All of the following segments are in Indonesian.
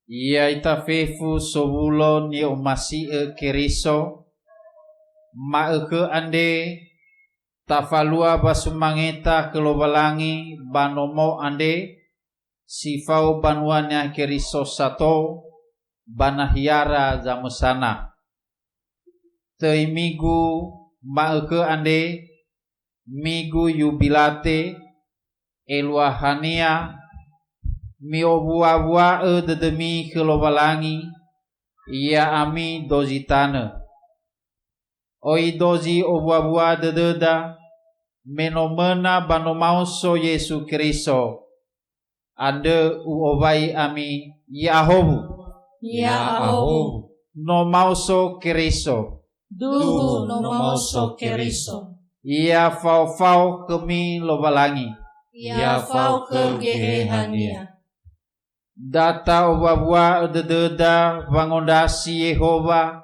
Ia itafefu sobulo ni umasi keriso ma ke ande tafalua basumangeta kelobalangi banomo ande sifau banuanya keriso sato banahiara zamusana teimigu ma ke ande migu yubilate eluahania miobua-bua dedemi kelobalangi ia ami dozitane oi dozi obua-bua dededa menomena banomauso Yesu Kristo ande uobai ami Yahobu no mauso Kristo duhu no mauso Kristo ia fau-fau kemi lobalangi ia fau ke gehehania data obua-bua dededa bangondasi Yehova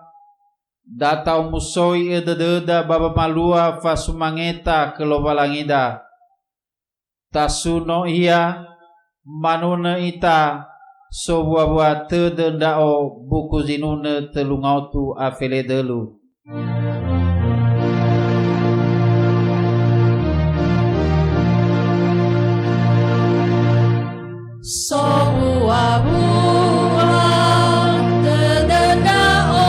data umusoi dededa baba malua fasumangeta kelobalangida tasuno ia manuna ita so buah-buah tedendao buku zinune telungautu afele delu so buah-buah tedendao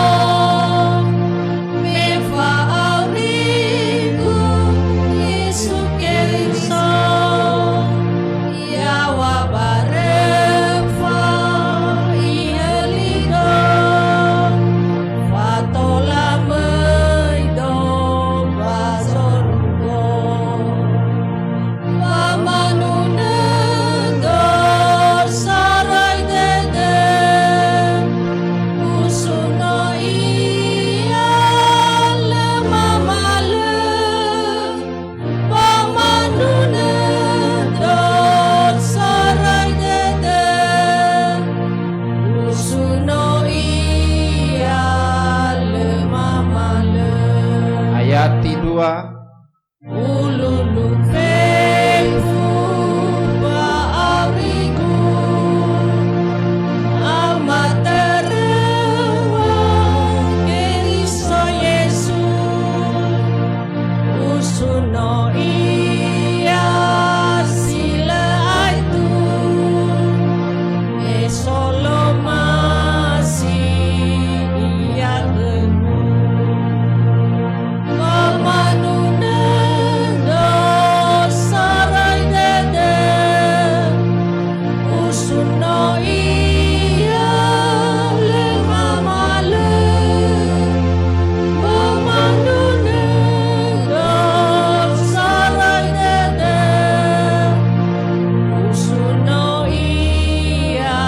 mefauriku Yesu Kristo ia wabarefa ielido fatola meido bazorugo wamanune sarai dede usuno ia lemamale pamanune sarai dede usuno ia lemamale. ayat 2 Ululu fefu baariku amaterewa Kristo Yesu usuno ia sila aitu e solo masih ia gemu pamanune sarai dede usuno ia lemamale pamanune sarai dede usuno ia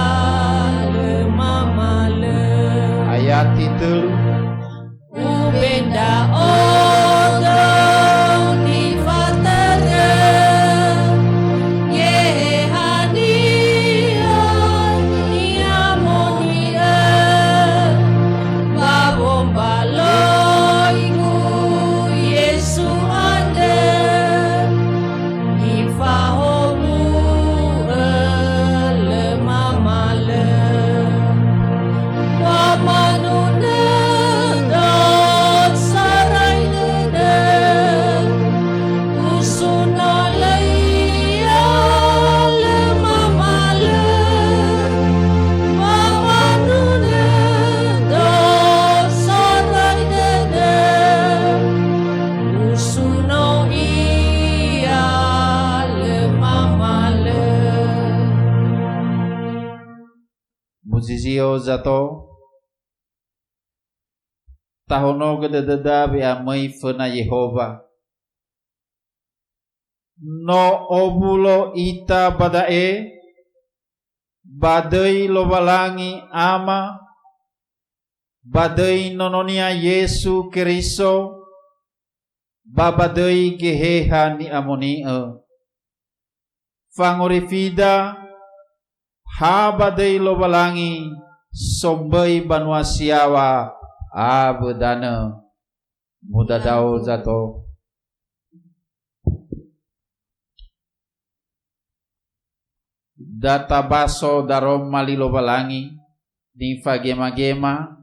lemamale ayat itu ubenda odong di fatere yehania niamonia babombaloigu Yesu ande ifahomu lemamale wamanune sarai dede usuno leia lemamale wamanune sarai dede usuno ia lemamale. muzizio zato tahono gedededa beamai fena Yehova no obulo ita badae badai lobalangi ama badai nononia Yesu Kristo babadai geheha ni amonie fangorifida ha badai lobalangi sombai banuasiawa abedana mudadao zato data baso darom malilo balangi Nifa gema-gema,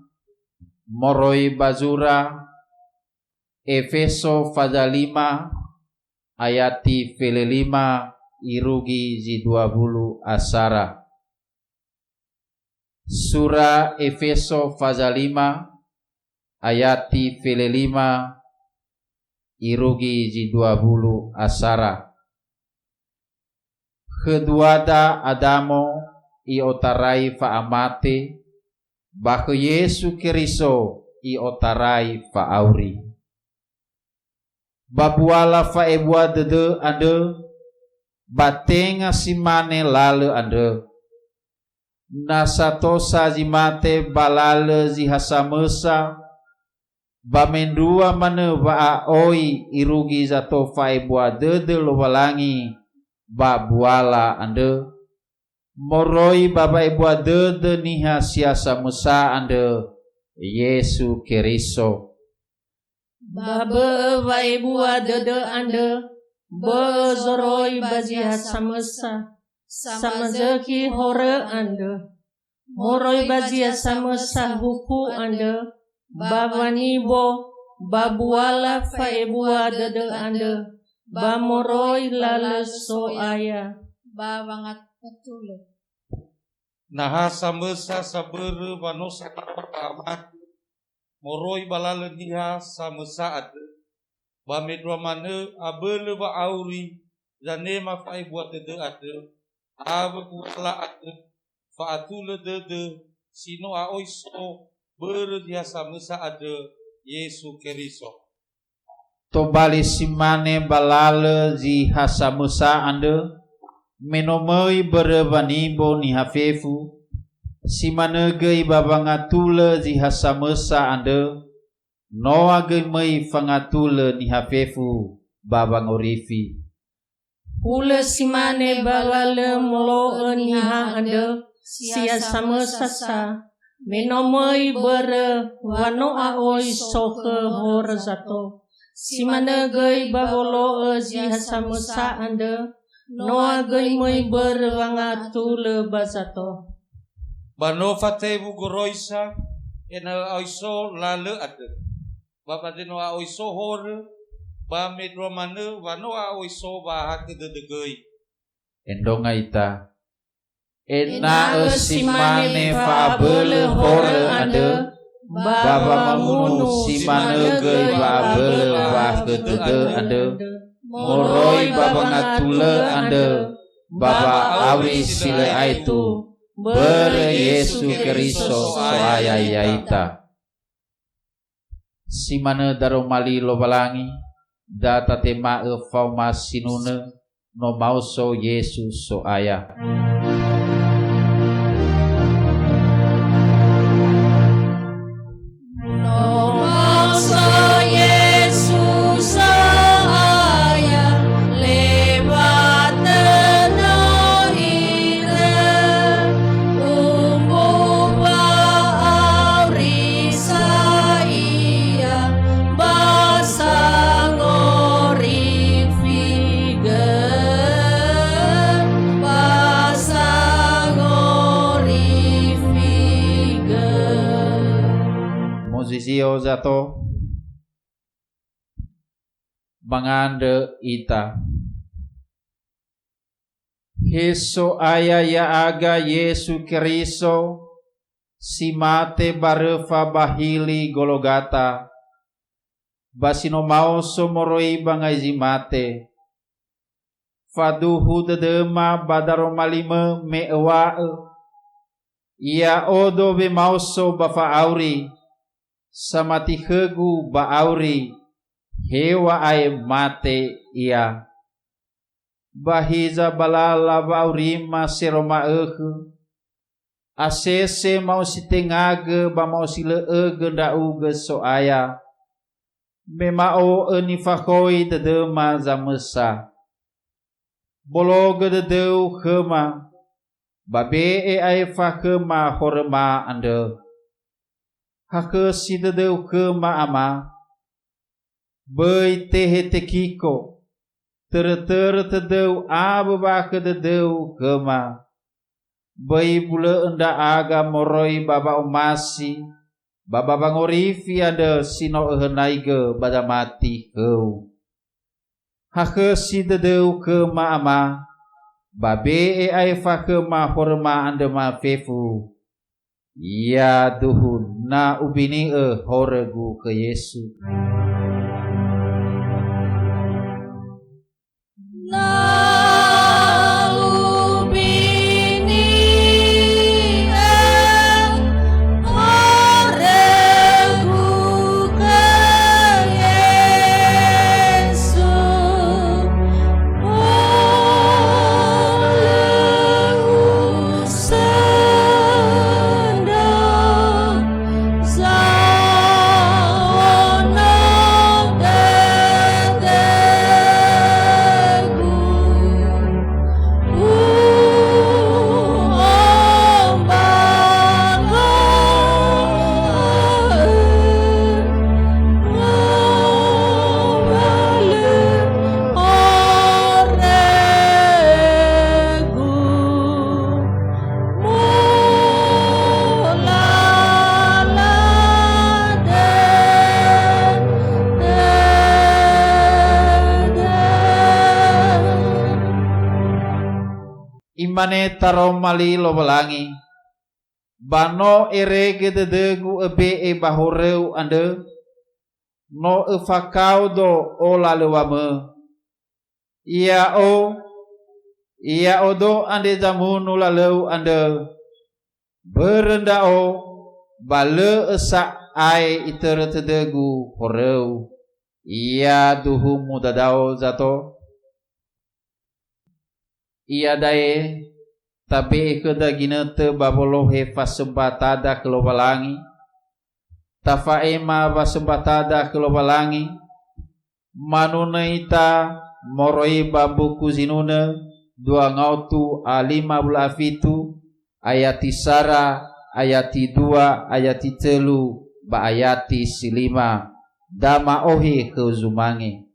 moroi bazura, Efeso fazalima, ayati felelima, irugi zi 20 asara. Surah Efeso fazalima, ayati felelima, irugi zi 20 asara. Keduada Adamo i otarai fa amate, baku Yesu Keriso i otarai fa auri. Babuala fa ebua dede ande, batenga simane lale ande. Nasato sajimate balale zihasamesa, bamendua mane ba oi irugi zato fa ebua dede lowalangi, babuala ande. Moroi baba ibu ade niha siasa musa ande Yesu Keriso. Baba wa ibu ade ande bezoroi bazia samasa samazaki hore ande moroi bazia samasa huku ande babanibo babuala fa ibu ade ande bamoroi lale so aya bawangat betul. Nahasa mesa sabere banosa pertama moroi balale niha samesa ade bamedwa mane abele ba auri zanema fai buat dede ade abe kuala ade fa atule dede sino a oiso bere dia samesa ade Yesu Keriso. Tobali simane balale zi hasamusa ande, menomoi berebanibo ni hafefu, simanegei babangatule zi hasamusa ande, noa gemei fangatule ni hafefu babangorifi. Ule simane balale molo niha ande sia samasa menomoi bere wano aoi soke horazato simane gei babolo zi hasamasa ande noa gei moi bere wangatule bazato. Bano fatebu goroisa ena oiso lale ade bapa deno a oiso hore ba medro mane wano a oiso ba hake dedegei Endonga ita ena simane fa bele hore ande, baba mamunu simane gei ba bele ba kedede ande, moroi baba ngatule ande, baba awi sile aitu, bere Yesu Keriso soaya yaita. Simane daromali lobalangi, data tema e fauma sinune, no mauso Yesus soaya. Musisio zato mangande ita Heso aya ya aga Yesu Keriso simate barefa bahili Golgata basino mauso moroi bangai zimate faduhu dedema badaro malime mewa ia odo be mauso bafa auri samati hegu ba auri hewa ai mate ia bahiza balala ba auri maseroma asese mau sitengage ba mau sile da uge so aya memao eni fakoi dedema zamesa bologe dedeu khema babe ai fakema horma ande hake sidedeu khema ama bai tehe tekiko ter tedeu abu ba kedeu khema Bai bule enda aga moroi baba umasi baba bangorifi ada sino ehenaiga bada mati kau. Hake si dedeu ke maama babe ai fa ke ma horma anda ma fefu. Ya duhun na ubini horegu ke Yesu. Imane taro mali lo belangi bano ere gededegu ebe e bahoreu ande no efakau do o lalewame ia o do ande jamunu lalau ande berenda o bale esak ai iteretedegu horeu ia duhu mudadao zato ia dae tapi ikeda ginete babolohe fasembatada kelobalangi tafaema fasembatada kelobalangi manunaita moroi bambu kuzinuna dua ngautu alima bulafitu ayati sara ayati dua ayati telu ba ayati silima dama ohi keuzumangi.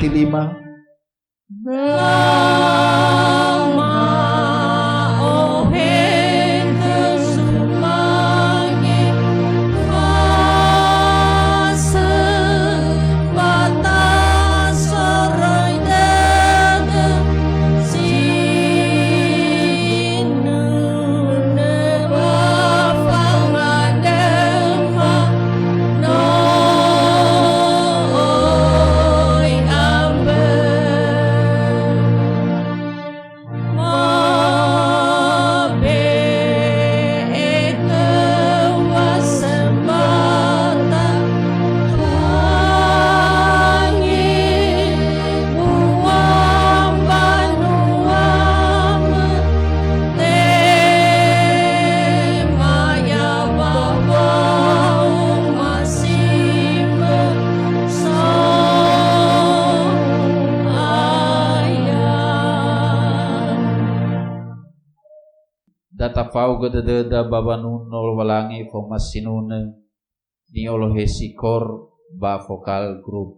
ti 5. Lama ohen kesumangi fase batas sorai dede sinu newa pangadema noi ambe Data pau gededa babanu nol walangi fomas sinune ni olohesi kor ba vokal grup.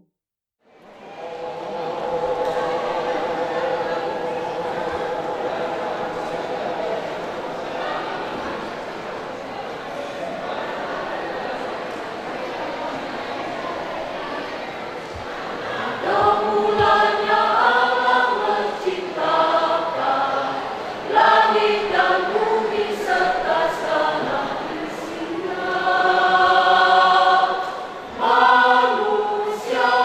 Manusia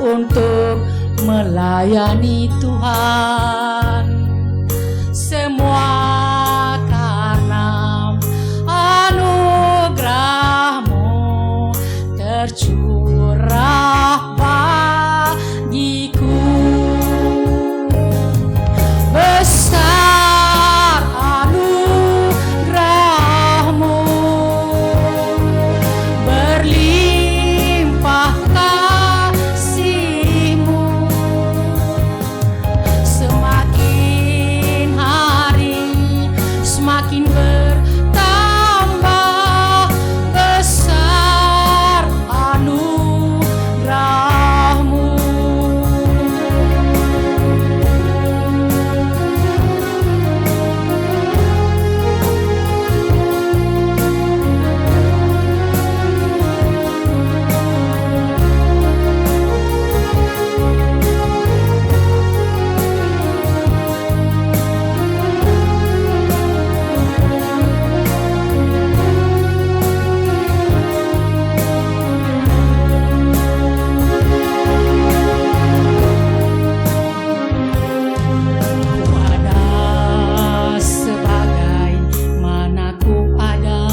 untuk melayani Tuhan. Semua karena anugerah-Mu tercurah bagiku. Besar anugerah-Mu, berlimpah kasih-Mu. Semakin hari semakin bertambah besar anugerah-Mu. Ku ada sebagai mana ku ada,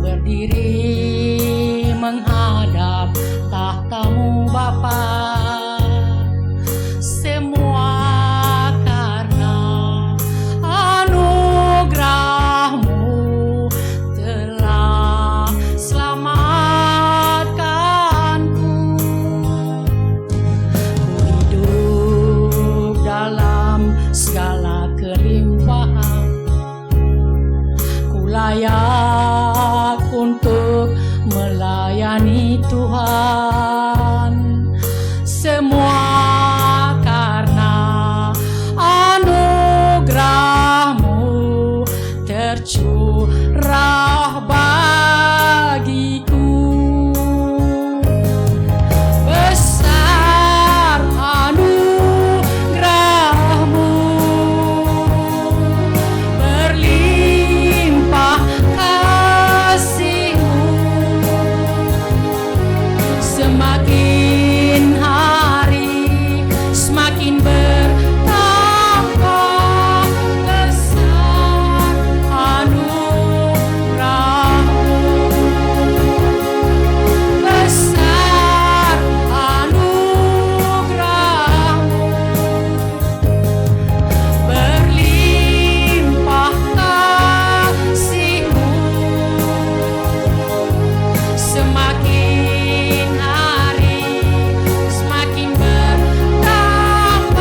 berdiri menghadap tahta-Mu Bapa. Semua karena anugerah-Mu telah selamatkanku. Ku hidup dalam segala kelimpahan, ku layak untuk melayani Tuhan. Semua karena anugerah-Mu tercurah bagiku. Besar anugerah-Mu, berlimpah kasih-Mu. Semakin hari semakin bertambah besar anugerah-Mu. Besar anugerah-Mu, berlimpah kasih-Mu. Semakin hari semakin bertambah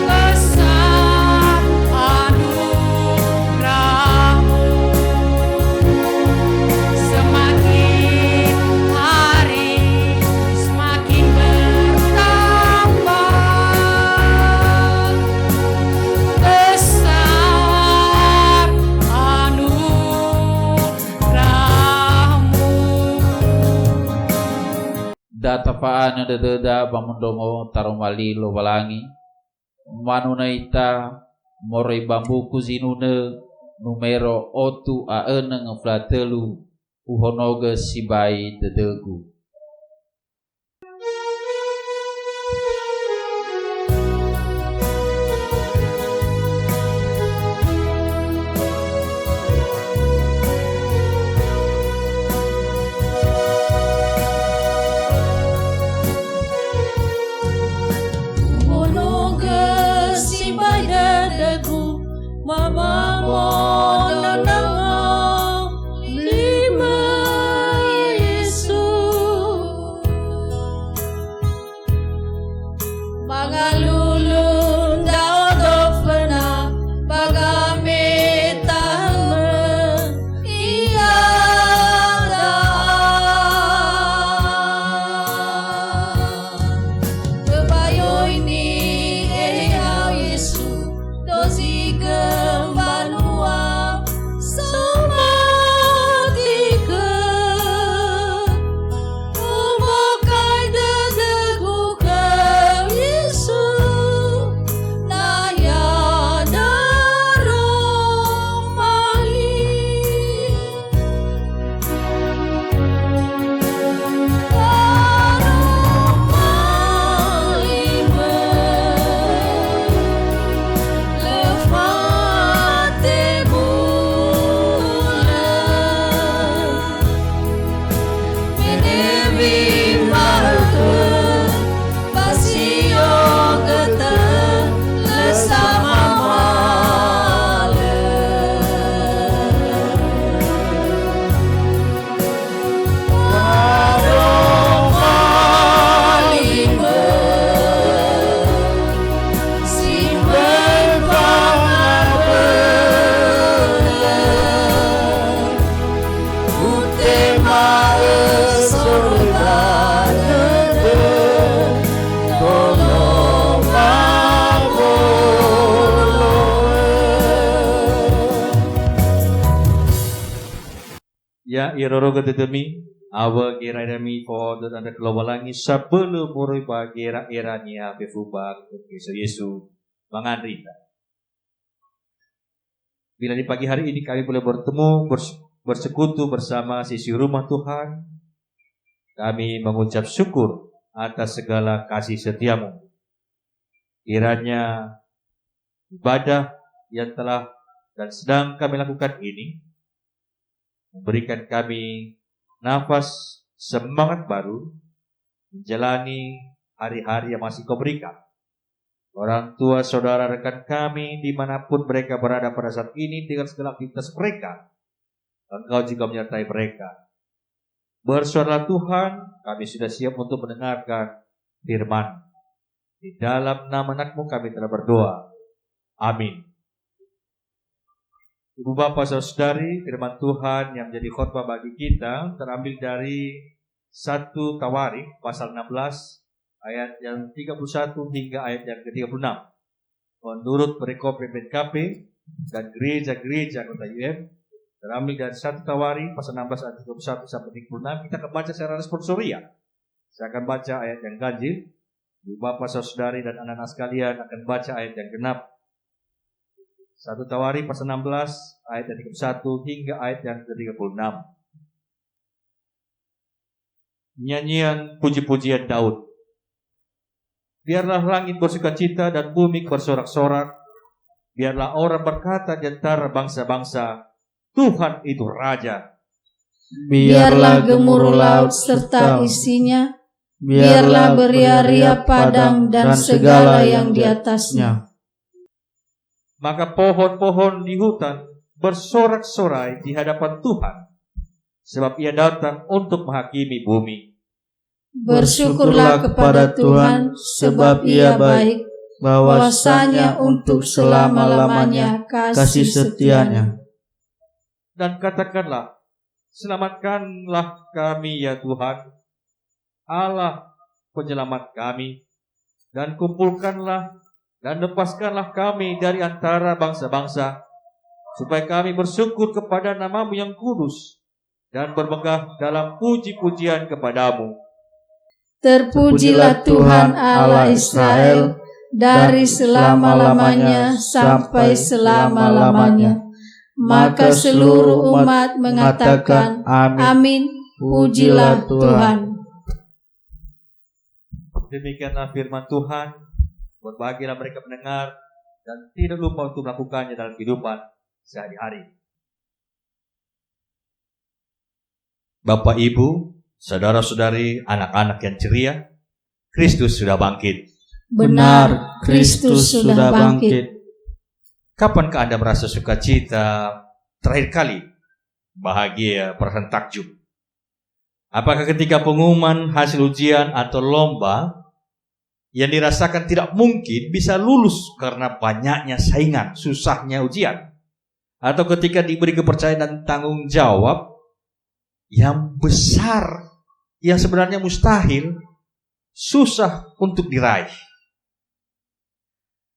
besar anugerah-Mu. Semakin hari semakin bertambah besar anugerah-Mu. Data paana dada bamundomo tarumali lo balangi manuna ita morai bambuku zinune numero otu a eneng flatelu uhonoga sibai dedegu. Monoga sibai dadaku, mama monanang lima Yesus. Ina iroro ketemi awa kira demi fodo dan kelobalangi sebelum murui bagira irania befubak Yesus mangandri. Bila di pagi hari ini kami boleh bertemu bersekutu bersama sisi rumah Tuhan, kami mengucap syukur atas segala kasih setiamu. Kiranya ibadah yang telah dan sedang kami lakukan ini memberikan kami nafas semangat baru menjalani hari-hari yang masih kau berikan. Orang tua, saudara, rekan kami dimanapun mereka berada pada saat ini dengan segala aktivitas mereka, Engkau juga menyertai mereka. Bersuaralah Tuhan, kami sudah siap untuk mendengarkan firman. Di dalam nama anak-Mu kami telah berdoa. Amin. Ibu bapak saudari, firman Tuhan yang menjadi khotbah bagi kita terambil dari 1 Tawarik pasal 16 ayat yang 31 hingga ayat yang ke-36. Menurut perikop PPKP dan gereja-gereja kota UM terambil dari 1 Tawarik pasal 16 ayat 31 sampai 36. Kita akan baca secara responsoria. Saya akan baca ayat yang ganjil. Ibu bapak saudari dan anak-anak sekalian akan baca ayat yang genap. 1 Tawarik pasal 16 ayat yang ke-1 hingga ayat yang ke-36. Nyanyian puji-pujian Daud. Biarlah langit bersukacita dan bumi bersorak-sorak. Biarlah orang berkata di antara bangsa-bangsa, Tuhan itu Raja. Biarlah gemuruh laut serta isinya, biarlah beria-ria padang dan segala yang di atasnya. Maka pohon-pohon di hutan bersorak-sorai di hadapan Tuhan, sebab ia datang untuk menghakimi bumi. Bersyukurlah kepada Tuhan, sebab ia baik, bahwasanya untuk selama-lamanya kasih setianya. Dan katakanlah, selamatkanlah kami ya Tuhan, Allah penyelamat kami, dan kumpulkanlah dan lepaskanlah kami dari antara bangsa-bangsa, supaya kami bersyukur kepada nama-Mu yang kudus, dan bermegah dalam puji-pujian kepadamu. Terpujilah Tuhan Allah Israel, dari selama-lamanya sampai selama-lamanya. Maka seluruh umat mengatakan, Amin, pujilah Tuhan. Demikianlah firman Tuhan. Berbahagialah mereka mendengar dan tidak lupa untuk melakukannya dalam kehidupan sehari-hari. Bapak, Ibu, saudara-saudari, anak-anak yang ceria, Kristus sudah bangkit. Benar, Kristus sudah bangkit. Kapankah Anda merasa sukacita terakhir kali? Bahagia, perasaan takjub. Apakah ketika pengumuman hasil ujian atau lomba yang dirasakan tidak mungkin bisa lulus karena banyaknya saingan, susahnya ujian? Atau ketika diberi kepercayaan dan tanggung jawab yang besar, yang sebenarnya mustahil, susah untuk diraih?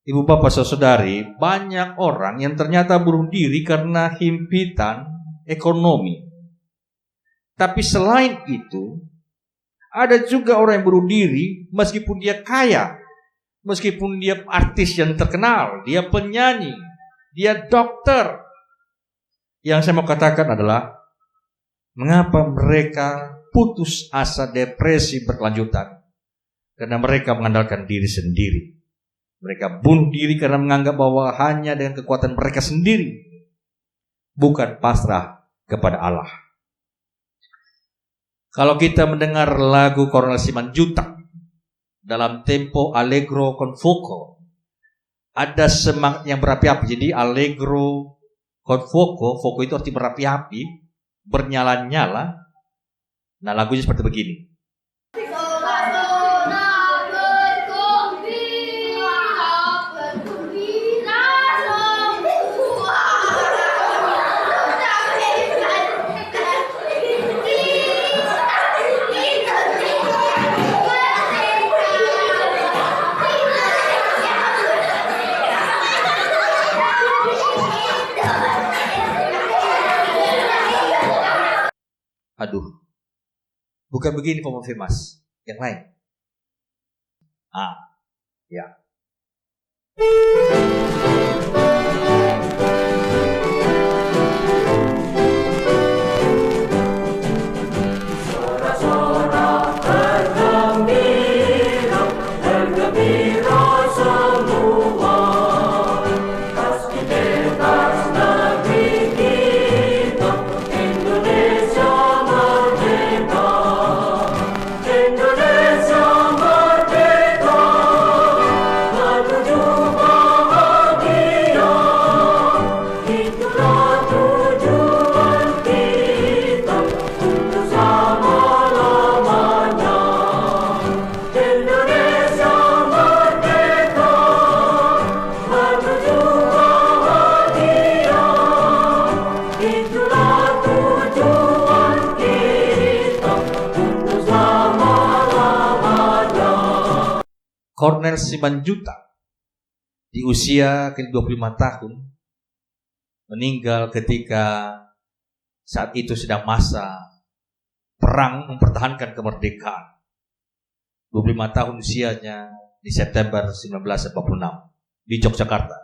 Ibu bapak saudari, banyak orang yang ternyata bunuh diri karena himpitan ekonomi. Tapi selain itu, ada juga orang yang bunuh diri meskipun dia kaya, meskipun dia artis yang terkenal, dia penyanyi, dia dokter. Yang saya mau katakan adalah, mengapa mereka putus asa, depresi berkelanjutan? Karena mereka mengandalkan diri sendiri. Mereka bunuh diri karena menganggap bahwa hanya dengan kekuatan mereka sendiri, bukan pasrah kepada Allah. Kalau kita mendengar lagu Coronel Simanjuntak dalam tempo allegro con fuoco, ada semangat yang berapi-api. Jadi allegro con fuoco, fuoco itu arti berapi-api, bernyala-nyala. Nah, lagunya seperti begini. Bukan begini Pak Mas, yang lain. Ya. Cornel Simanjuntak di usia ke-25 tahun meninggal ketika saat itu sedang masa perang mempertahankan kemerdekaan. 25 tahun usianya di September 1946 di Yogyakarta.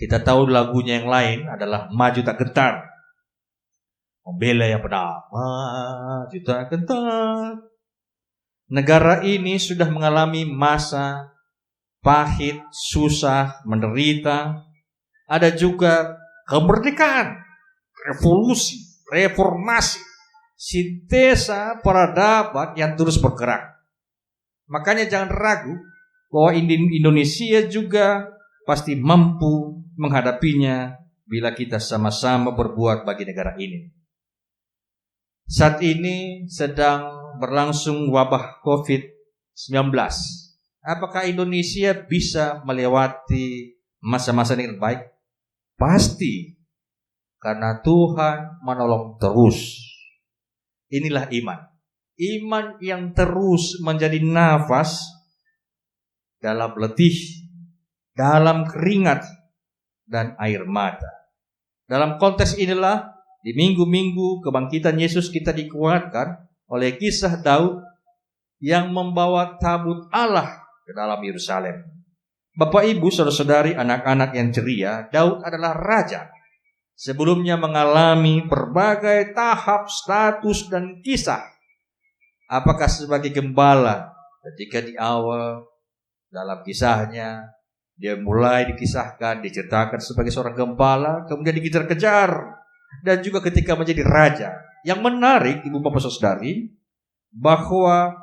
Kita tahu lagunya yang lain adalah Maju Tak Gentar, membela yang benar, maju tak gentar. Negara ini sudah mengalami masa pahit, susah, menderita. Ada juga kemerdekaan, revolusi, reformasi, sintesa peradaban yang terus bergerak. Makanya jangan ragu bahwa Indonesia juga pasti mampu menghadapinya bila kita sama-sama berbuat bagi negara ini. Saat ini sedang berlangsung wabah COVID-19. Apakah Indonesia bisa melewati masa-masa ini dengan baik? Pasti. Karena Tuhan menolong terus. Inilah iman. Iman yang terus menjadi nafas dalam letih, dalam keringat, dan air mata. Dalam konteks inilah, di minggu-minggu kebangkitan Yesus kita dikuatkan oleh kisah Daud yang membawa tabut Allah ke dalam Yerusalem. Bapak Ibu, saudara-saudari, anak-anak yang ceria, Daud adalah raja. Sebelumnya mengalami berbagai tahap, status, dan kisah. Apakah sebagai gembala ketika di awal dalam kisahnya dia mulai diceritakan sebagai seorang gembala, kemudian dikejar-kejar, dan juga ketika menjadi raja. Yang menarik, Ibu Bapak Saudari, bahwa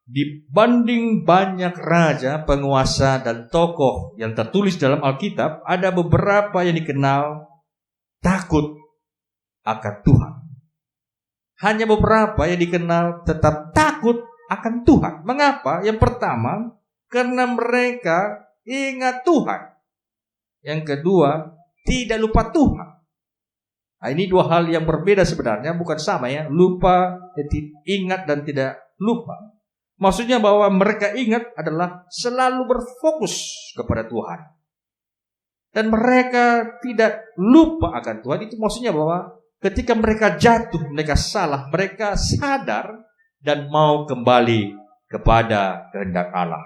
dibanding banyak raja, penguasa, dan tokoh yang tertulis dalam Alkitab, ada beberapa yang dikenal takut akan Tuhan. Hanya beberapa yang dikenal tetap takut akan Tuhan. Mengapa? Yang pertama, karena mereka ingat Tuhan. Yang kedua, tidak lupa Tuhan. Nah, ini dua hal yang berbeda sebenarnya, bukan sama ya. Lupa, ingat dan tidak lupa. Maksudnya bahwa mereka ingat adalah selalu berfokus kepada Tuhan. Dan mereka tidak lupa akan Tuhan. Itu maksudnya bahwa ketika mereka jatuh, mereka salah, mereka sadar dan mau kembali kepada kehendak Allah.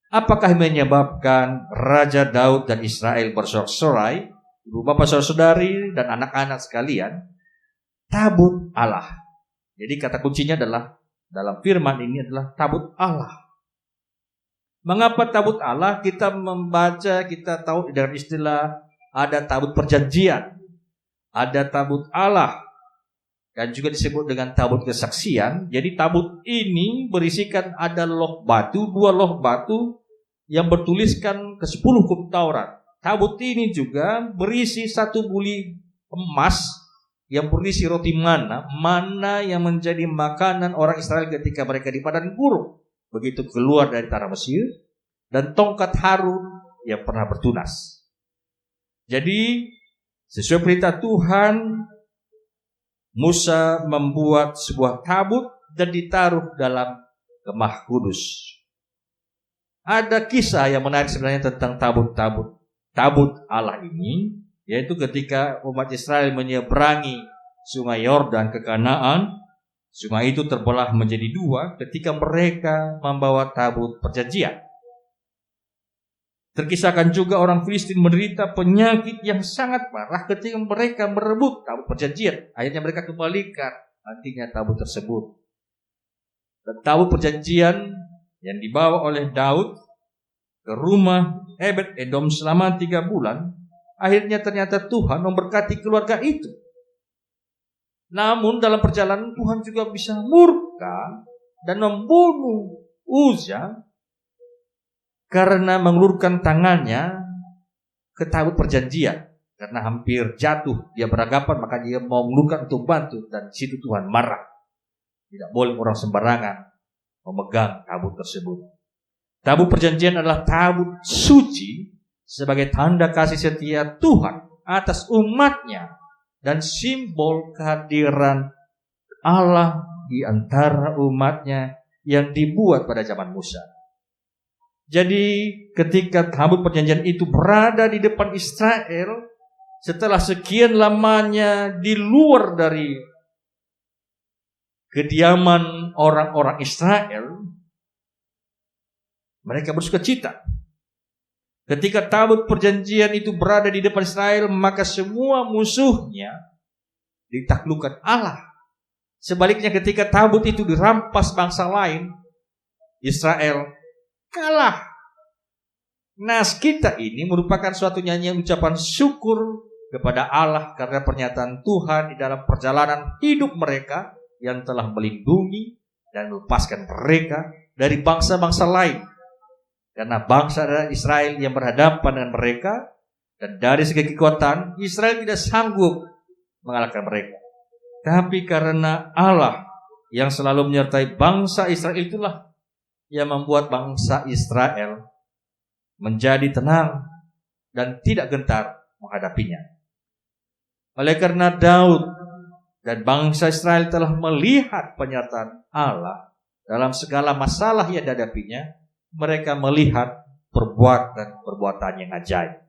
Apakah menyebabkan Raja Daud dan Israel bersorak-sorai? Ibu bapak saudara-saudari dan anak-anak sekalian, tabut Allah. Jadi kata kuncinya adalah dalam firman ini adalah tabut Allah. Mengapa tabut Allah? Kita membaca, kita tahu dalam istilah ada tabut perjanjian, ada tabut Allah, dan juga disebut dengan tabut kesaksian. Jadi tabut ini berisikan ada loh batu, 2 loh batu yang bertuliskan ke-10 hukum Taurat. Tabut ini juga berisi 1 buli emas yang berisi roti mana yang menjadi makanan orang Israel ketika mereka di padang gurun begitu keluar dari tanah Mesir, dan tongkat Harun yang pernah bertunas. Jadi sesuai perintah Tuhan, Musa membuat sebuah tabut dan ditaruh dalam kemah kudus. Ada kisah yang menarik sebenarnya tentang tabut Allah ini, yaitu ketika umat Israel menyeberangi sungai Yordan ke Kanaan, Sungai itu terbelah menjadi dua ketika mereka membawa tabut perjanjian. Terkisahkan juga orang Filistin menderita penyakit yang sangat parah ketika mereka merebut tabut perjanjian. Akhirnya mereka kembalikan nantinya tabut tersebut. Dan tabut perjanjian yang dibawa oleh Daud ke rumah Ebed Edom selama 3 bulan, akhirnya ternyata Tuhan memberkati keluarga itu. Namun dalam perjalanan Tuhan juga bisa murka dan membunuh Uzza karena mengulurkan tangannya ke tabut perjanjian. Karena hampir jatuh, dia beragapan, maka dia mau mengulurkan untuk bantu, dan di situ Tuhan marah. Tidak boleh orang sembarangan memegang tabut tersebut. Tabut perjanjian adalah tabut suci sebagai tanda kasih setia Tuhan atas umatnya dan simbol kehadiran Allah di antara umatnya yang dibuat pada zaman Musa. Jadi ketika tabut perjanjian itu berada di depan Israel, setelah sekian lamanya di luar dari kediaman orang-orang Israel, mereka bersukacita. Ketika tabut perjanjian itu berada di depan Israel, maka semua musuhnya ditaklukkan Allah. Sebaliknya ketika tabut itu dirampas bangsa lain, Israel kalah. Nas kita ini merupakan suatu nyanyian ucapan syukur kepada Allah karena pernyataan Tuhan di dalam perjalanan hidup mereka yang telah melindungi dan melepaskan mereka dari bangsa-bangsa lain. Karena bangsa Israel yang berhadapan dengan mereka, dan dari segi kekuatan Israel tidak sanggup mengalahkan mereka. Tapi karena Allah yang selalu menyertai bangsa Israel, itulah yang membuat bangsa Israel menjadi tenang dan tidak gentar menghadapinya. Oleh karena Daud dan bangsa Israel telah melihat penyertaan Allah dalam segala masalah yang dihadapinya, mereka melihat perbuatan yang ajaib.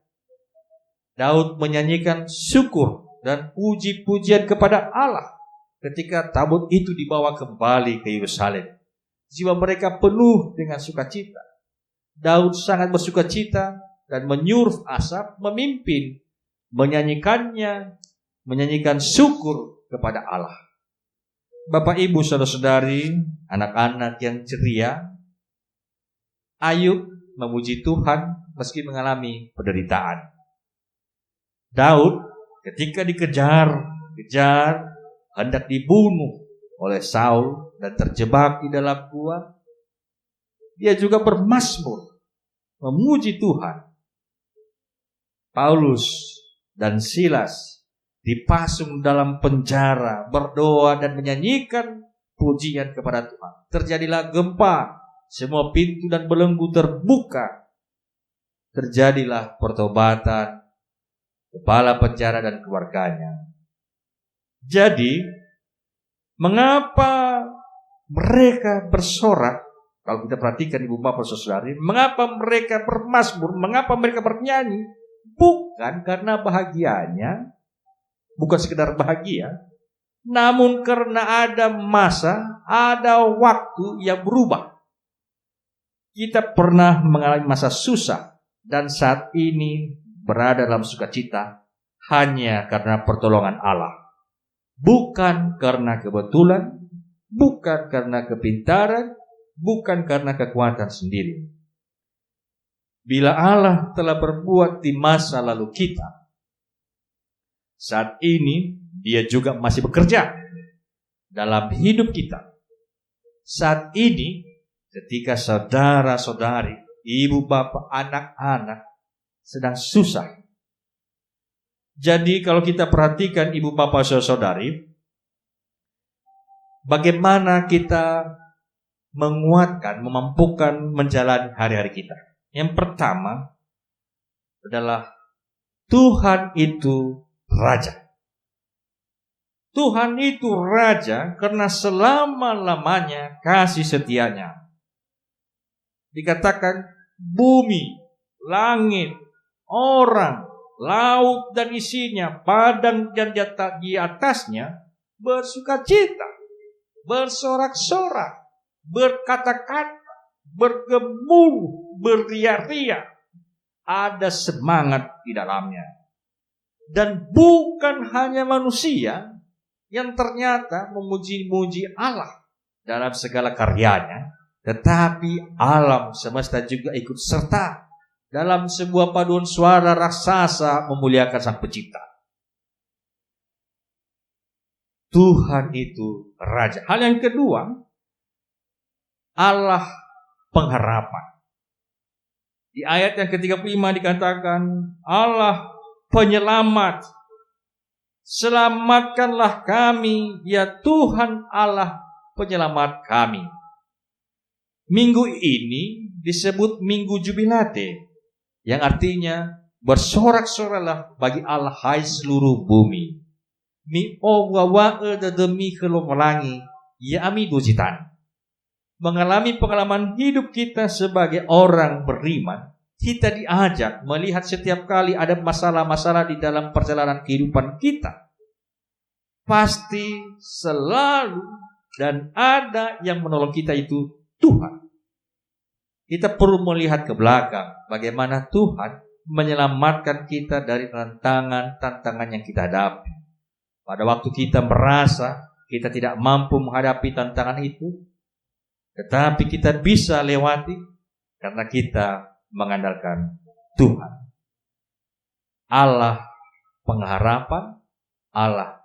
Daud menyanyikan syukur dan puji-pujian kepada Allah ketika tabut itu dibawa kembali ke Yerusalem. Jiwa mereka penuh dengan sukacita. Daud sangat bersukacita dan menyuruh Asaf memimpin menyanyikan syukur kepada Allah. Bapak, Ibu, saudara-saudari, anak-anak yang ceria, Ayub memuji Tuhan meski mengalami penderitaan. Daud ketika dikejar, hendak dibunuh oleh Saul dan terjebak di dalam gua, dia juga bermazmur memuji Tuhan. Paulus dan Silas dipasung dalam penjara, berdoa dan menyanyikan pujian kepada Tuhan. Terjadilah gempa, semua pintu dan belenggu terbuka. Terjadilah pertobatan kepala penjara dan keluarganya. Jadi, mengapa mereka bersorak? Kalau kita perhatikan ibu bapak saudari, mengapa mereka bermazmur? Mengapa mereka bernyanyi? Bukan karena bahagianya, bukan sekedar bahagia, namun karena ada masa, ada waktu yang berubah. Kita pernah mengalami masa susah dan saat ini berada dalam sukacita hanya karena pertolongan Allah. Bukan karena kebetulan, bukan karena kepintaran, bukan karena kekuatan sendiri. Bila Allah telah berbuat di masa lalu kita, saat ini Dia juga masih bekerja dalam hidup kita. Saat ini ketika saudara-saudari, ibu bapak, anak-anak sedang susah. Jadi kalau kita perhatikan ibu bapak saudari, bagaimana kita menguatkan, memampukan menjalani hari-hari kita. Yang pertama adalah Tuhan itu Raja. Tuhan itu Raja karena selama-lamanya kasih setianya. Dikatakan bumi, langit, orang, laut dan isinya, padang dan di atasnya bersukacita. bersorak-sorak, berkata-kata, bergemuruh, berria-ria. Ada semangat di dalamnya. Dan bukan hanya manusia yang ternyata memuji-muji Allah dalam segala karyanya, tetapi alam semesta juga ikut serta dalam sebuah paduan suara raksasa memuliakan Sang Pencipta. Tuhan itu Raja. Hal yang kedua, Allah pengharapan. Di ayat yang ke-35 dikatakan, Allah penyelamat. Selamatkanlah kami, ya Tuhan Allah penyelamat kami. Minggu ini disebut Minggu Jubilate, yang artinya bersorak-soraklah bagi Allah hai seluruh bumi. Mi owawa demi kelomelangi, ya ami dujitan. Mengalami pengalaman hidup kita sebagai orang beriman, kita diajak melihat setiap kali ada masalah-masalah di dalam perjalanan kehidupan kita. Pasti selalu dan ada yang menolong kita, itu Tuhan. Kita perlu melihat ke belakang bagaimana Tuhan menyelamatkan kita dari tantangan yang kita hadapi. Pada waktu kita merasa kita tidak mampu menghadapi tantangan itu, tetapi kita bisa lewati karena kita mengandalkan Tuhan. Allah pengharapan, Allah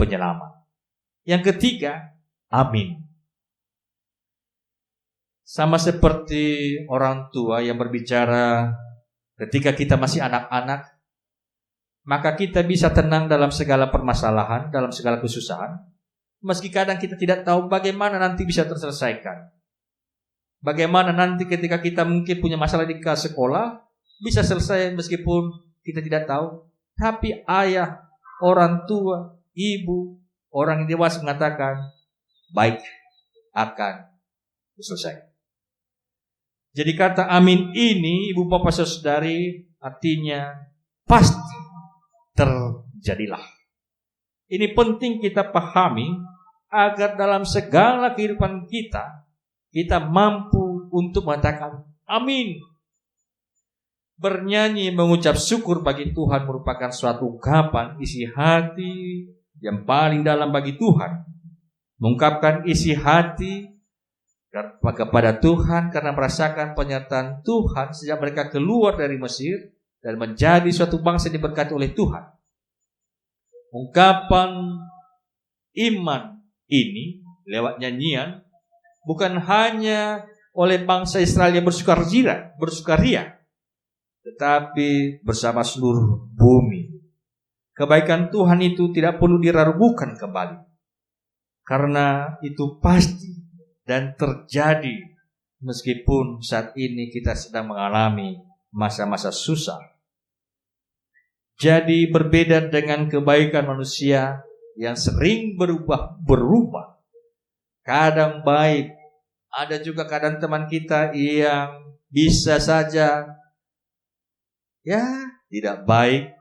penyelamat. Yang ketiga, amin. Sama seperti orang tua yang berbicara ketika kita masih anak-anak, maka kita bisa tenang dalam segala permasalahan, dalam segala kesusahan, meski kadang kita tidak tahu bagaimana nanti bisa terselesaikan. Bagaimana nanti ketika kita mungkin punya masalah di sekolah, bisa selesai meskipun kita tidak tahu. Tapi ayah, orang tua, ibu, orang yang dewasa mengatakan, baik, akan selesai. Jadi kata amin ini, ibu bapak saudari, artinya pasti terjadilah. Ini penting kita pahami agar dalam segala kehidupan kita, kita mampu untuk mengatakan amin. Bernyanyi mengucap syukur bagi Tuhan merupakan suatu ungkapan isi hati yang paling dalam bagi Tuhan. Mengungkapkan isi hati kepada Tuhan karena merasakan penyertaan Tuhan sejak mereka keluar dari Mesir dan menjadi suatu bangsa yang diberkati oleh Tuhan. Ungkapan iman ini lewat nyanyian bukan hanya oleh bangsa Israel yang bersukaria, tetapi bersama seluruh bumi. Kebaikan Tuhan itu tidak perlu diragukan kembali, karena itu pasti dan terjadi meskipun saat ini kita sedang mengalami masa-masa susah. Jadi berbeda dengan kebaikan manusia yang sering berubah. Kadang baik, ada juga kadang teman kita yang bisa saja tidak baik.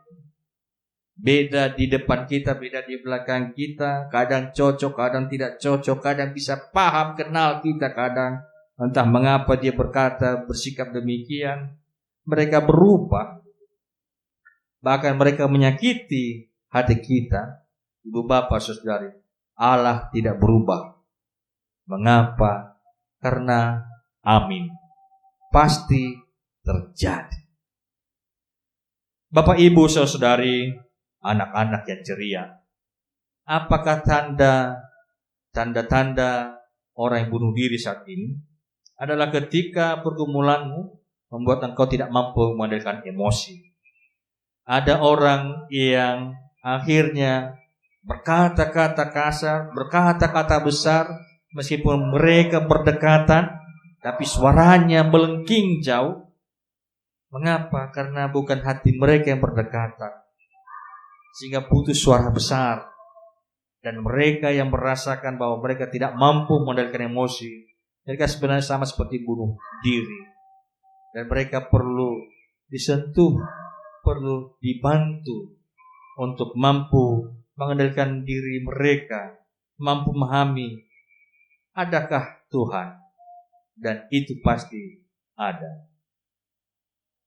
Beda di depan kita, beda di belakang kita. Kadang cocok, kadang tidak cocok. Kadang bisa paham, kenal kita. Kadang entah mengapa dia bersikap demikian. Mereka berubah. Bahkan mereka menyakiti hati kita. Ibu bapak saudari, Allah tidak berubah. Mengapa? Karena amin, pasti terjadi. Bapak ibu saudari, anak-anak yang ceria, apakah tanda-tanda orang yang bunuh diri saat ini adalah ketika pergumulanmu membuat engkau tidak mampu mengendalikan emosi. Ada orang yang akhirnya berkata-kata kasar, berkata-kata besar, meskipun mereka berdekatan, tapi suaranya melengking jauh. Mengapa? Karena bukan hati mereka yang berdekatan, sehingga putus suara besar. Dan mereka yang merasakan bahwa mereka tidak mampu mengendalikan emosi, mereka sebenarnya sama seperti bunuh diri. Dan mereka perlu disentuh, perlu dibantu untuk mampu mengendalikan diri mereka, mampu memahami adakah Tuhan? Dan itu pasti ada.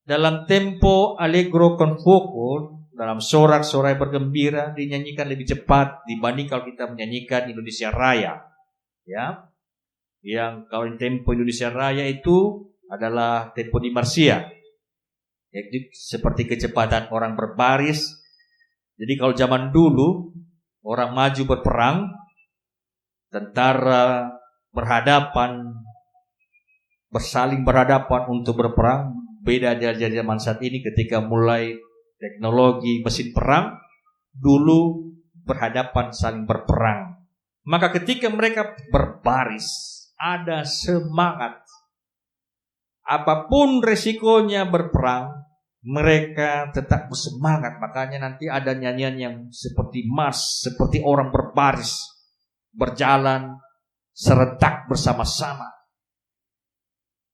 Dalam tempo allegro con fuoco, dalam sorak-sorai bergembira, dinyanyikan lebih cepat dibanding kalau kita menyanyikan Indonesia Raya. Ya, yang kalau tempo Indonesia Raya itu adalah tempo di Marsia. Jadi seperti kecepatan orang berbaris. Jadi kalau zaman dulu orang maju berperang, tentara berhadapan, bersaling berhadapan untuk berperang. Beda dari zaman saat ini ketika mulai teknologi mesin perang, dulu berhadapan saling berperang. Maka ketika mereka berbaris, ada semangat. Apapun resikonya berperang, mereka tetap bersemangat. Makanya nanti ada nyanyian yang seperti mars, seperti orang berbaris, berjalan serentak bersama-sama.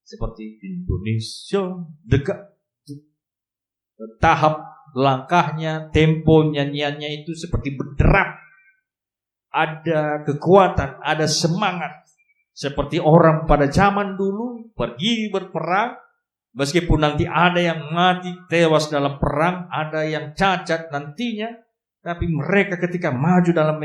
Seperti Indonesia dekat. Tahap langkahnya, tempo nyanyiannya itu seperti berderap. Ada kekuatan, ada semangat. Seperti orang pada zaman dulu pergi berperang. Meskipun nanti ada yang mati tewas dalam perang, ada yang cacat nantinya. Tapi mereka ketika maju dalam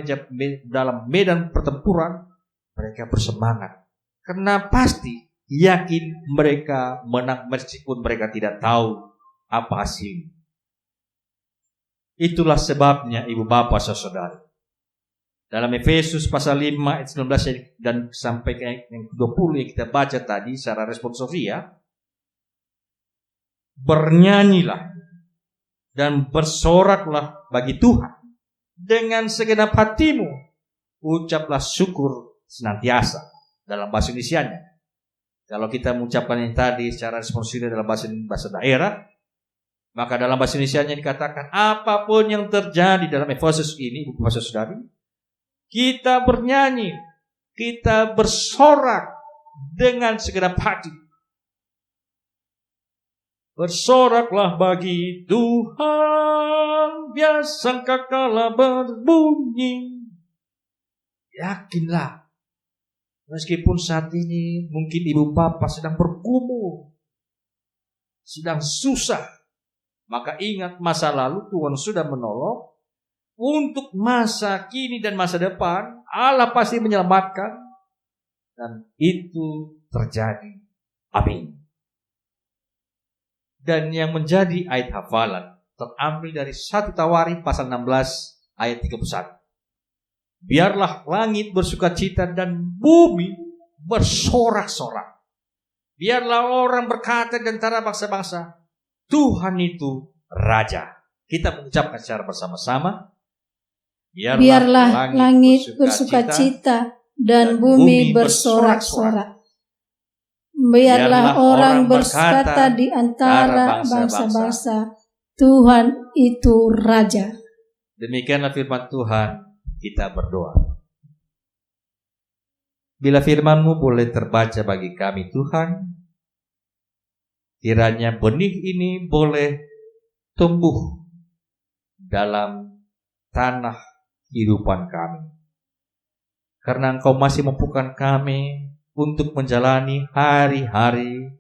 medan pertempuran, mereka bersemangat. Karena pasti yakin mereka menang meskipun mereka tidak tahu apa hasilnya. Itulah sebabnya ibu bapak saudara. Dalam Efesus pasal 5 ayat 19 dan sampai ke yang 20 yang kita baca tadi secara responsofia, bernyanyilah dan bersoraklah bagi Tuhan dengan segenap hatimu, ucaplah syukur senantiasa. Dalam bahasa Indonesianya, kalau kita mengucapkan yang tadi secara responsif dalam bahasa daerah, maka dalam bahasa Indonesianya dikatakan apapun yang terjadi dalam Efesus ini, ibu bapak saudari, kita bernyanyi, kita bersorak dengan segenap hati. Bersoraklah bagi Tuhan, biar sangkakala berbunyi. Yakinlah, meskipun saat ini mungkin ibu bapak sedang bergumul, sedang susah, maka ingat masa lalu Tuhan sudah menolong. Untuk masa kini dan masa depan, Allah pasti menyelamatkan. Dan itu terjadi. Amin. Dan yang menjadi ayat hafalan terambil dari 1 Tawarik pasal 16 ayat 31. Biarlah langit bersukacita dan bumi bersorak-sorak. Biarlah orang berkata di antara bangsa-bangsa, Tuhan itu Raja. Kita mengucapkan secara bersama-sama. Biarlah langit bersukacita dan bumi bersorak-sorak. Biarlah orang berkata di antara bangsa-bangsa, Tuhan itu Raja. Demikianlah firman Tuhan, kita berdoa. Bila firman-Mu boleh terbaca bagi kami Tuhan, kiranya benih ini boleh tumbuh dalam tanah kehidupan kami. Karena Engkau masih mampukan kami untuk menjalani hari-hari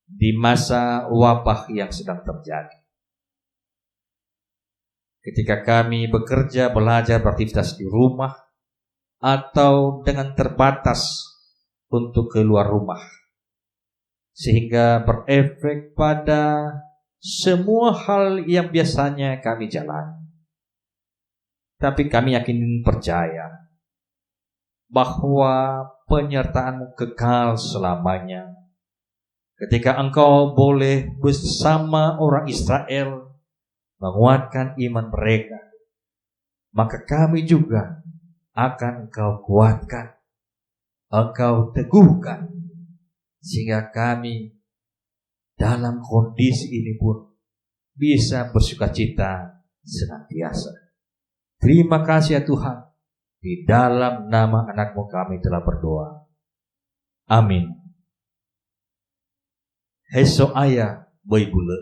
di masa wabah yang sedang terjadi. Ketika kami bekerja, belajar, beraktivitas di rumah, atau dengan terbatas untuk keluar rumah, sehingga berefek pada semua hal yang biasanya kami jalani. Tapi kami yakin percaya bahwa penyertaan-Mu kekal selamanya. Ketika Engkau boleh bersama orang Israel menguatkan iman mereka, maka kami juga akan Engkau kuatkan, Engkau teguhkan, sehingga kami dalam kondisi ini pun bisa bersukacita senantiasa. Terima kasih ya Tuhan. Di dalam nama anak-Mu kami telah berdoa. Amin. Heso ayah boy bule.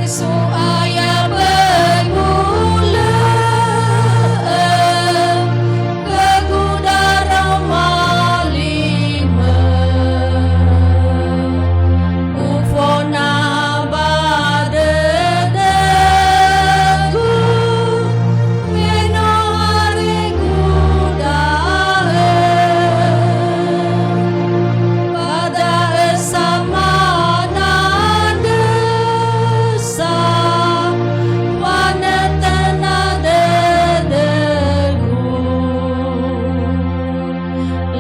Suaya bermula kegudara malima ufona badedegu meno hari gudahe pada esamana desa wanetana dedegu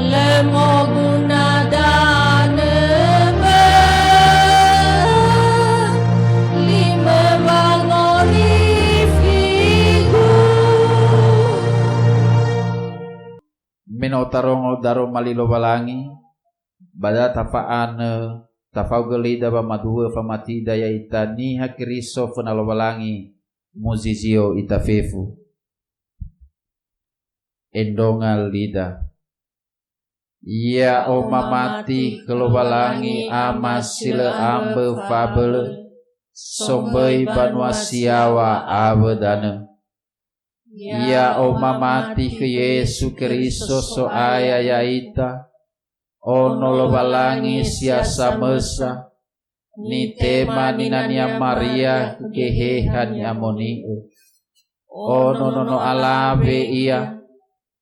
lemo guna danebe lima bangori figu Minotarongo daro malilo balangi bada tafaan tafau gelida ba madua famati daya itani hakiriso fanalo balangi muzizio itafefu endongal lida ya o mamati kelo balangi amasile ambe fabele sombei banua siawa abedana ya o mamati ke Yesu Kristo so aya yaita ono lo balangi siasa mesa ni tema ninania Maria kehehan amoni ono no alabe ia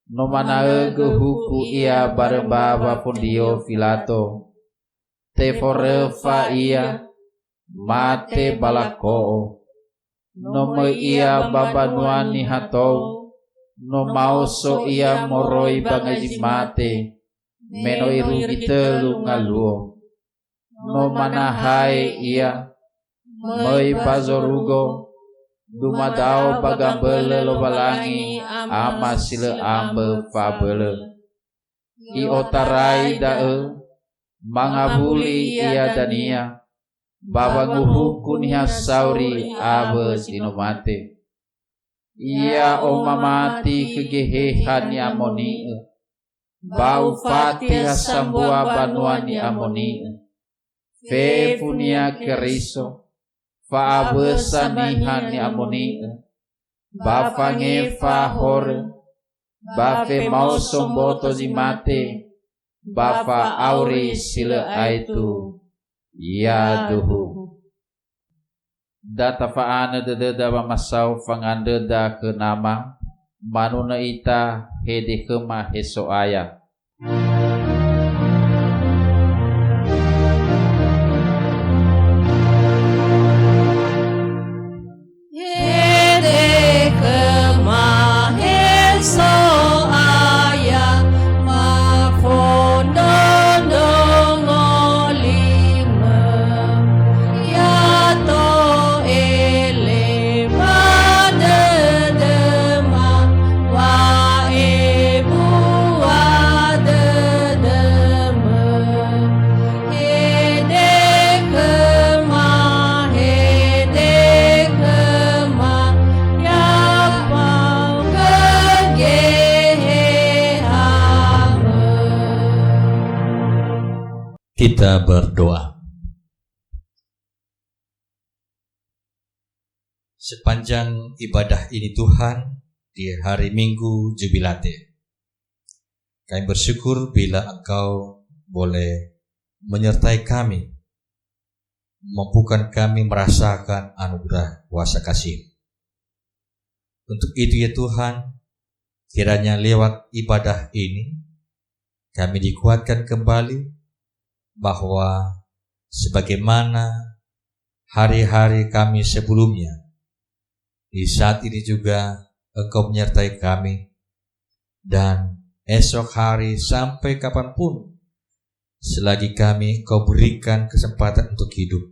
no mana huku ia bareng baba Pondio Pilato te forefa ia mate balako no me ia baba nuani hatou no mauso ia moroi bangaji mate meno iru itelu ngaluo no manahai ia moi bazorugo dumadao bagambele lo balangi amasile ambe fabele i otarai dae mangabuli ia dania baba nguhuku niha sauri abe sinomate ia o mamati kegehehan ni amoni bau fatih sambua banuani amoni fefunia keriso fa abesanihan ni amoni bafange fahor bafe mau somboto zimate bafa auri sila aitu ya duhu data faana dededa masau fangandeda ke nama manuna ita hede kema heso aya hede kema heso aya mafondo Kita berdoa. Sepanjang ibadah ini Tuhan, di hari Minggu Jubilate, kami bersyukur bila Engkau boleh menyertai kami, mampukan kami merasakan anugerah kuasa kasih. Untuk itu ya Tuhan, kiranya lewat ibadah ini, kami dikuatkan kembali bahwa sebagaimana hari-hari kami sebelumnya, di saat ini juga Engkau menyertai kami, dan esok hari sampai kapanpun, selagi kami Engkau berikan kesempatan untuk hidup,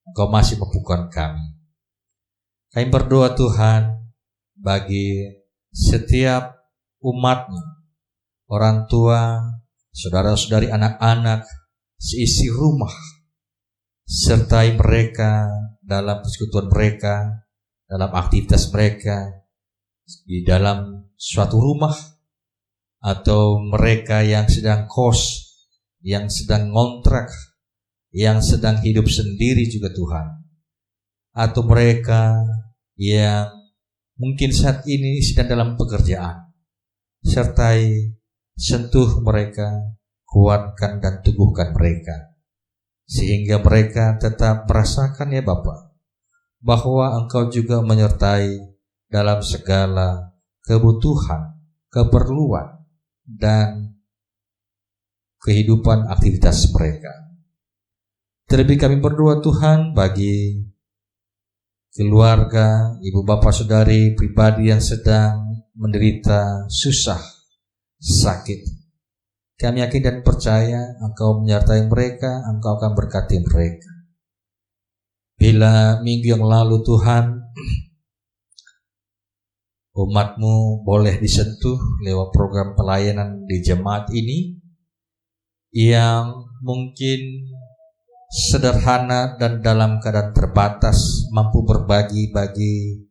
Engkau masih mampukan kami. Kami berdoa Tuhan bagi setiap umat-Mu, orang tua, saudara-saudari, anak-anak, seisi rumah, sertai mereka dalam persekutuan mereka, dalam aktivitas mereka, di dalam suatu rumah, atau mereka yang sedang kos, yang sedang ngontrak, yang sedang hidup sendiri juga Tuhan. atau mereka yang mungkin saat ini sedang dalam pekerjaan. Sertai sentuh mereka, kuatkan dan teguhkan mereka, sehingga mereka tetap merasakan ya Bapa, bahwa Engkau juga menyertai dalam segala kebutuhan, keperluan, dan kehidupan aktivitas mereka. Terlebih kami berdoa Tuhan bagi keluarga, ibu bapak saudari pribadi yang sedang menderita susah, sakit. Kami yakin dan percaya Engkau menyertai mereka, Engkau akan berkati mereka. Bila minggu yang lalu Tuhan, umat-Mu boleh disentuh lewat program pelayanan di jemaat ini yang mungkin sederhana dan dalam keadaan terbatas, mampu berbagi bagi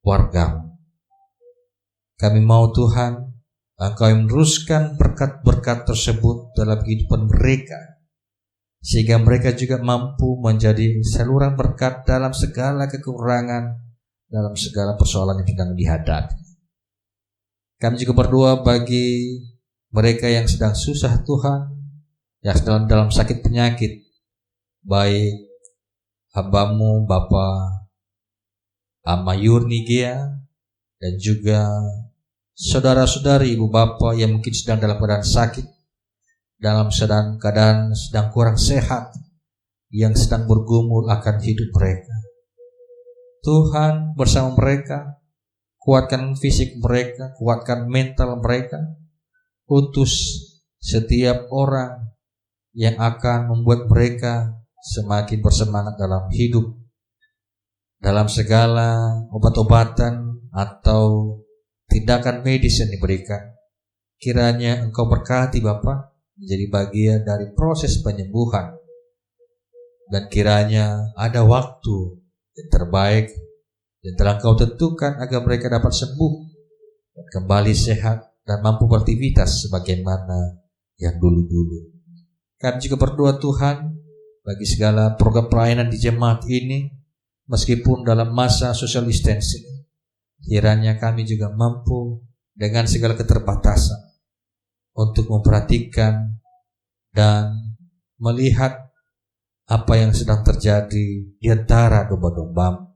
warga. Kami mau Tuhan, Engkau meneruskan berkat-berkat tersebut dalam kehidupan mereka, sehingga mereka juga mampu menjadi saluran berkat dalam segala kekurangan, dalam segala persoalan yang sedang dihadapi. Kami juga berdoa bagi mereka yang sedang susah Tuhan, yang sedang dalam sakit penyakit, baik hamba-Mu Bapak Amayur Nigia, dan juga saudara-saudari ibu bapak yang mungkin sedang dalam keadaan sakit, dalam keadaan sedang kurang sehat, yang sedang bergumul akan hidup mereka. Tuhan bersama mereka, kuatkan fisik mereka, kuatkan mental mereka, utus setiap orang yang akan membuat mereka semakin bersemangat dalam hidup, dalam segala obat-obatan atau tindakan medis yang diberikan. Kiranya Engkau berkati Bapa, menjadi bagian dari proses penyembuhan, dan kiranya ada waktu yang terbaik yang telah Engkau tentukan agar mereka dapat sembuh dan kembali sehat dan mampu beraktivitas sebagaimana yang dulu-dulu. Kami juga berdoa Tuhan bagi segala program pelayanan di jemaat ini, meskipun dalam masa social distancing, kiranya kami juga mampu dengan segala keterbatasan untuk memperhatikan dan melihat apa yang sedang terjadi di antara domba-domba.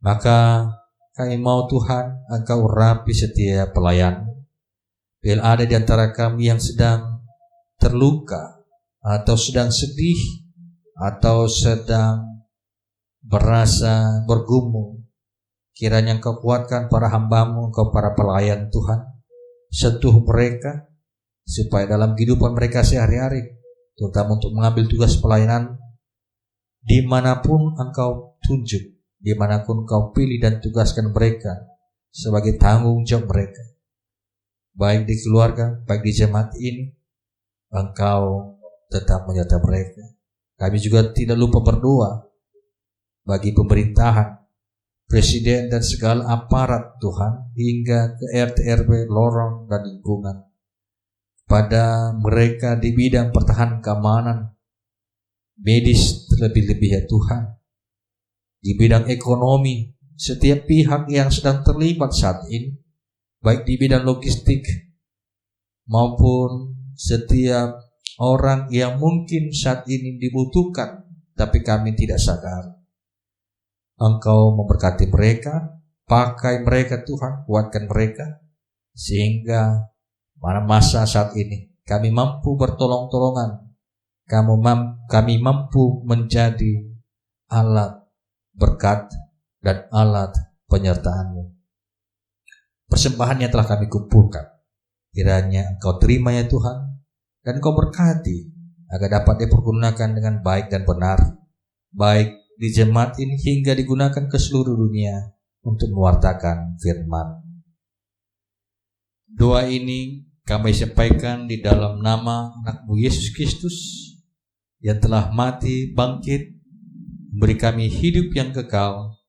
Maka kami mau Tuhan, Engkau urapi setiap pelayan. Bila ada di antara kami yang sedang terluka, atau sedang sedih, atau sedang berasa bergumul, kiranya Engkau kuatkan para hamba-Mu, Engkau para pelayan Tuhan, sentuh mereka supaya dalam kehidupan mereka sehari-hari, terutama untuk mengambil tugas pelayanan, dimanapun Engkau tunjuk, dimanapun Engkau pilih dan tugaskan mereka sebagai tanggung jawab mereka, baik di keluarga, baik di jemaat ini, Engkau tetap menyertai mereka. Kami juga tidak lupa berdoa bagi pemerintahan, presiden dan segala aparat Tuhan, hingga ke RT RW, lorong dan lingkungan, pada mereka di bidang pertahanan keamanan, medis terlebih-lebih ya Tuhan, di bidang ekonomi, setiap pihak yang sedang terlibat saat ini, baik di bidang logistik maupun setiap orang yang mungkin saat ini dibutuhkan tapi kami tidak sadar. Engkau memberkati mereka, pakai mereka Tuhan, kuatkan mereka, sehingga pada masa saat ini kami mampu bertolong-tolongan, kami mampu menjadi alat berkat dan alat penyertaan-Mu. Persembahan yang telah kami kumpulkan, kiranya Engkau terima ya Tuhan, dan Engkau berkati agar dapat dipergunakan dengan baik dan benar, baik di jemaat ini hingga digunakan ke seluruh dunia untuk mewartakan firman. Doa ini kami sampaikan di dalam nama anak-Mu Yesus Kristus yang telah mati, bangkit, memberi kami hidup yang kekal,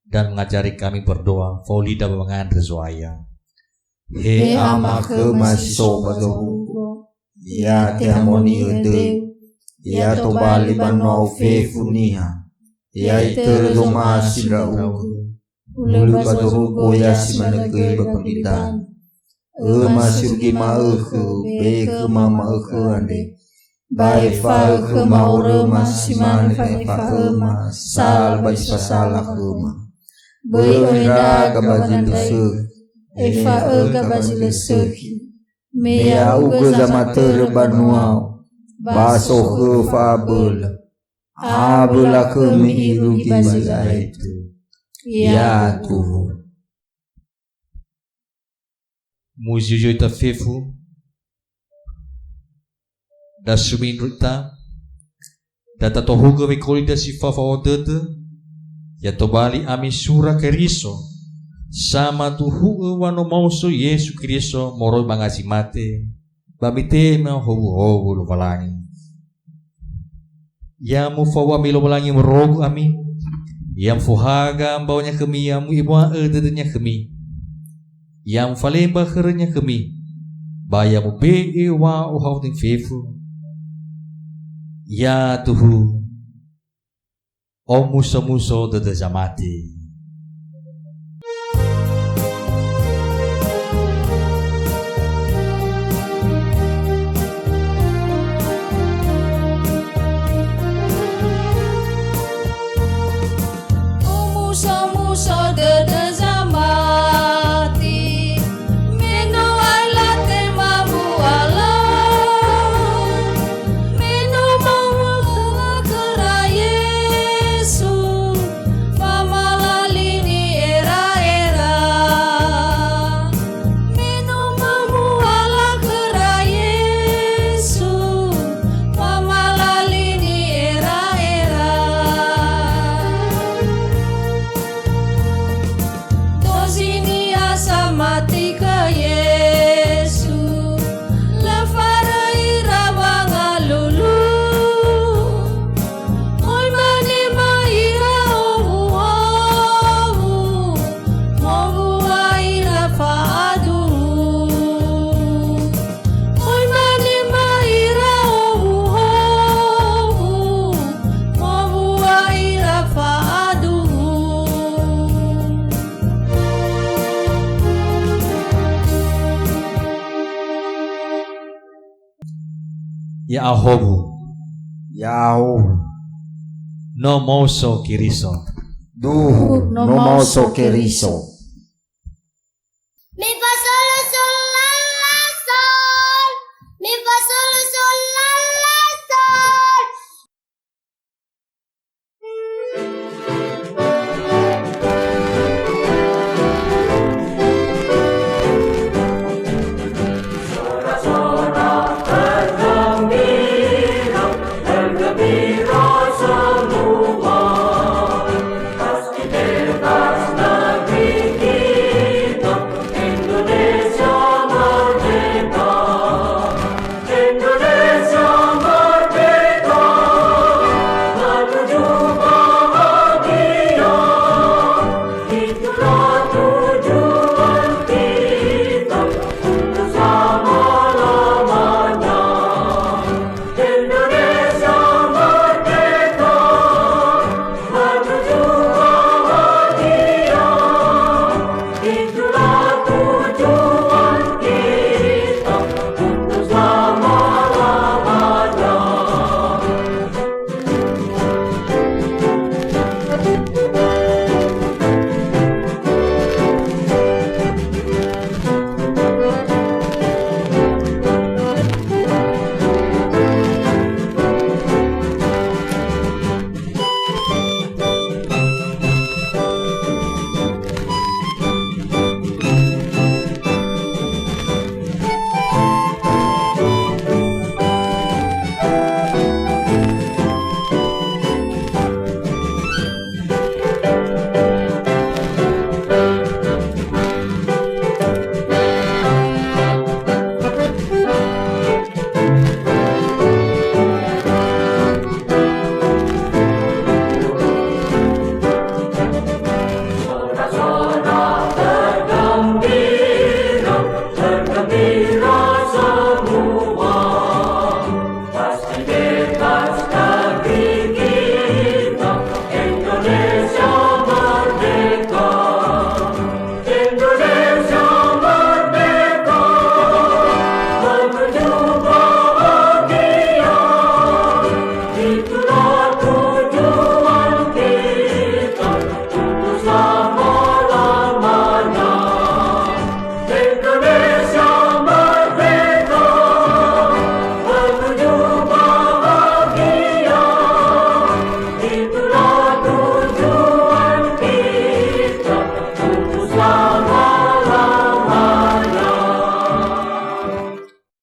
dan mengajari kami berdoa. Faulida Babangan Rezuaya. He ama ke maso badohu, ya te amoni ede, ya to bali bano fe funiha, Yaitu rumah sindrau. Ulu badurugo yasi managay bapambitan. Masurgi maeku, beke mama eku ande. Bai fa eku maure masiman fa ema, sal bai pasala kema. Beira kabajin dusu, efa kabajin dusu. Mea ugo zamater banuau, baso ke fabel. Abula kemi irugi bazila itu. Ya Tuhan. Muziyo ita fefu da sumindruta da tatohuga mikoli da sifafa odete ya tobali ami sura keriso sama tuhu wano mauso Yesu Kristo moro mangasimate babite na hobu lupalangi ya mufawa milo melangi merogu ami yang fuhaga ambaunya kemi yang muibwa edenya kemi yang falemba kerenya kemi baya mu be wa uhauting fefu ya tuhu o muso de zamati. Ya ahobu Yahu no moso kiriso duhu no mauso keriso.